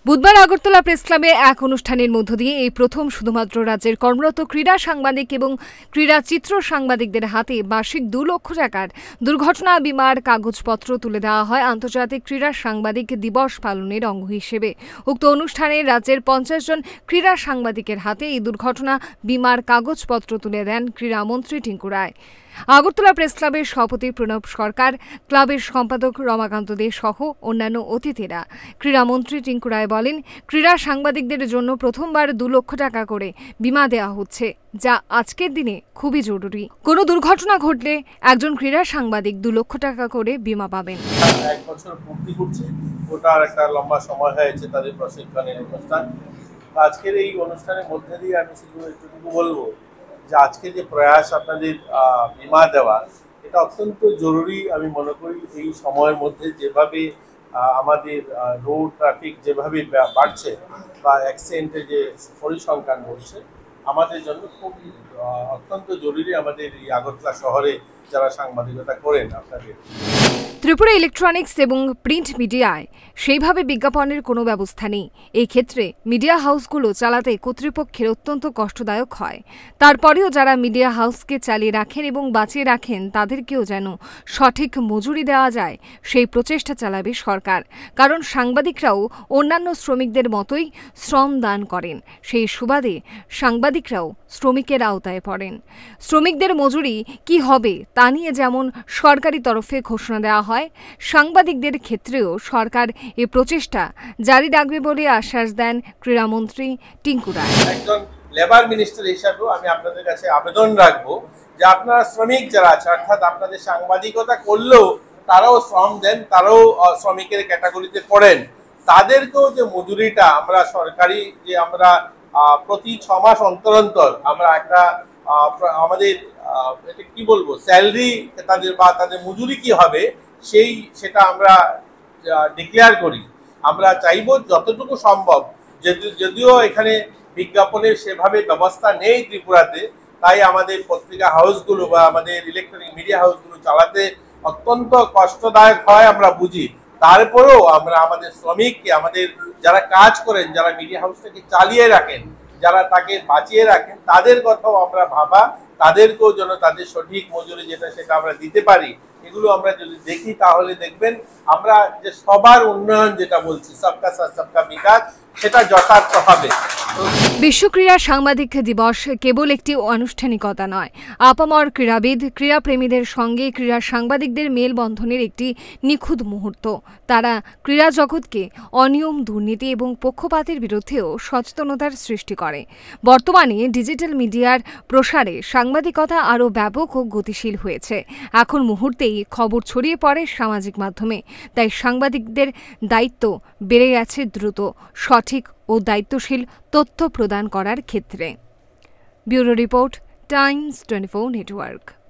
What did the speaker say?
বুধবার আগরতলা প্রেস ক্লাবে এক অনুষ্ঠানের মধ্য দিয়ে এই প্রথম শুধুমাত্র রাজ্যের কর্মরত ক্রীড়া সাংবাদিক এবং ক্রীড়া চিত্র সাংবাদিকদের হাতে বার্ষিক 2 লক্ষ টাকার দুর্ঘটনা বিমার কাগজপত্র তুলে দেওয়া হয় আন্তর্জাতিক ক্রীড়া সাংবাদিক দিবস পালনের অঙ্গ হিসেবে। উক্ত অনুষ্ঠানে রাজ্যের 50 জন ক্রীড়া সাংবাদিকের হাতে এই দুর্ঘটনা বিমার কাগজপত্র তুলে দেন ক্রীড়ামন্ত্রী টিঙ্কু রায়। আগরতলা প্রেস ক্লাবের সভাপতি প্রণব সরকার, ক্লাবের সম্পাদক রমাকান্ত দে সহ অন্যান্য অতিথিরা। ক্রীড়ামন্ত্রী টিঙ্কু রায় বলেন, ক্রীড়া সাংবাদিকদের জন্য প্রথমবার 2 লক্ষ টাকা করে বিমা দেওয়া হচ্ছে, যা আজকের দিনে খুবই জরুরি। কোনো দুর্ঘটনা ঘটলে একজন ক্রীড়া সাংবাদিক 2 লক্ষ টাকা করে বিমা পাবেন। এক বছর পূর্তি করছে, ওটার একটা লম্বা সময় হয়েছে তাদের প্রশিক্ষণের অনুষ্ঠান। আজকের এই অনুষ্ঠানের মধ্যে দিয়ে আমি শুধু একটুকু বলবো যে আজকে যে প্রয়াস আপনাদের বিমা দেওয়া, এটা অত্যন্ত জরুরি। আমি মনে করি এই সময়ের মধ্যে যেভাবে আমাদের রোড ট্রাফিক যেভাবে বাড়ছে বা অ্যাক্সিডেন্টের যে পরিসংখ্যান বলছে, আমাদের জন্য খুব অত্যন্ত জরুরি আমাদের এই আগরতলা শহরে যারা সাংবাদিকতা করেন আপনাদের। ত্রিপুরা ইলেকট্রনিক্স এবং প্রিন্ট মিডিয়ায় সেইভাবে বিজ্ঞাপনের কোনো ব্যবস্থা নেই। এই ক্ষেত্রে মিডিয়া হাউসগুলো চালাতে কর্তৃপক্ষের অত্যন্ত কষ্টদায়ক হয়। তারপরেও যারা মিডিয়া হাউসকে চালিয়ে রাখেন এবং বাঁচিয়ে রাখেন, তাদেরকেও যেন সঠিক মজুরি দেওয়া যায়, সেই প্রচেষ্টা চালাবে সরকার। কারণ সাংবাদিকরাও অন্যান্য শ্রমিকদের মতোই শ্রম দান করেন। সেই সুবাদে সাংবাদিকরাও শ্রমিকের আওতায় পড়েন। শ্রমিকদের মজুরি কি হবে তা নিয়ে যেমন সরকারি তরফে ঘোষণা দেওয়া হয়, সাংবাদিকদের ক্ষেত্রেও সরকার এই প্রচেষ্টা জারি রাখবে বলে আশ্বাস দেন ক্রীড়ামন্ত্রী টিঙ্কু রায়। একজন লেবার মিনিস্টার হিসাবেও আমি আপনাদের কাছে আবেদন রাখবো যে আপনারা শ্রমিক যারা আছে, অর্থাৎ আপনাদের সাংবাদিকতা করলেও তারাও শ্রম দেন, তারাও শ্রমিকের ক্যাটাগরিতে পড়েন, তাদেরকেও যে মজুরিটা আমরা সরকারি যে আমরা প্রতি 6 মাস অন্তর অন্তর আমরা একটা আমাদের এটা কি বলবো স্যালারি তাদের বা তাদের মজুরি কি হবে সেটা আমরা ডিক্লেয়ার করি। আমরা চাইবো যতটুকু সম্ভব, যদিও এখানে বিজ্ঞাপনের সেভাবে ব্যবস্থা নেই ত্রিপুরাতে, তাই আমাদের পত্রিকা হাউসগুলো বা আমাদের ইলেকট্রনিক মিডিয়া হাউসগুলো চালাতে অত্যন্ত কষ্টদায়ক হয়, আমরা বুঝি। তারপরেও আমরা আমাদের শ্রমিককে, আমাদের যারা কাজ করেন, যারা মিডিয়া হাউসটাকে চালিয়ে রাখেন, যারা তাকে বাঁচিয়ে রাখেন, তাদের কথাও আমরা ভাবা, তাদেরকেও যেন তাদের সঠিক মজুরি যেটা সেটা আমরা দিতে পারি। এগুলো আমরা যদি দেখি তাহলে দেখবেন আমরা যে সবার উন্নয়ন যেটা বলছি, সবকা সাথ সবকা বিকাশ, সেটা যথার্থ হবে। বিশ্ব ক্রীড়া সাংবাদিক দিবস কেবল একটি আনুষ্ঠানিকতা নয়, আপামর ক্রীড়াবিদ, ক্রীড়াপ্রেমীদের সঙ্গে ক্রীড়া সাংবাদিকদের মেলবন্ধনের একটি নিখুঁত মুহূর্ত। তারা ক্রীড়া জগৎকে অনিয়ম, দুর্নীতি এবং পক্ষপাতের বিরুদ্ধেও সচেতনতার সৃষ্টি করে। বর্তমানে ডিজিটাল মিডিয়ার প্রসারে সাংবাদিকতা আরও ব্যাপক ও গতিশীল হয়েছে। এখন মুহূর্তেই খবর ছড়িয়ে পড়ে সামাজিক মাধ্যমে। তাই সাংবাদিকদের দায়িত্ব বেড়ে গেছে দ্রুত, সঠিক ও দায়িত্বশীল তথ্য প্রদান করার ক্ষেত্রে। Bureau report, Times 24 network.